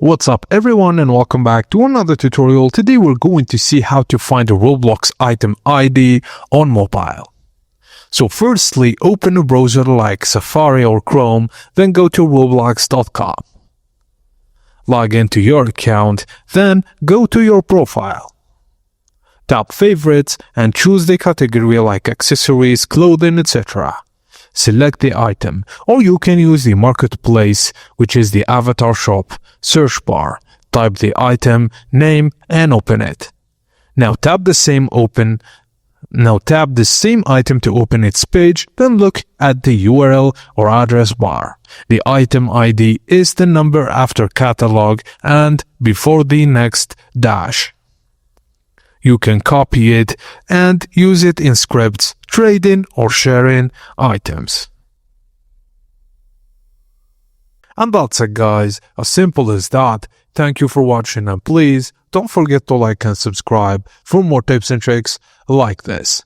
What's up everyone and welcome back to another tutorial. Today we're going to see how to find a Roblox item ID on mobile. So firstly, open a browser like Safari or Chrome, then go to roblox.com. Log into your account, then go to your profile. Tap Favorites and choose the category like accessories, clothing, etc. Select the item, or you can use the marketplace, which is the avatar shop, search bar. Type the item name and open it. Now tap the same item to open its page, then look at the URL or address bar. The item ID is the number after catalog and before the next dash. You can copy it and use it in scripts, trading or sharing items. And that's it guys, as simple as that. Thank you for watching and please don't forget to like and subscribe for more tips and tricks like this.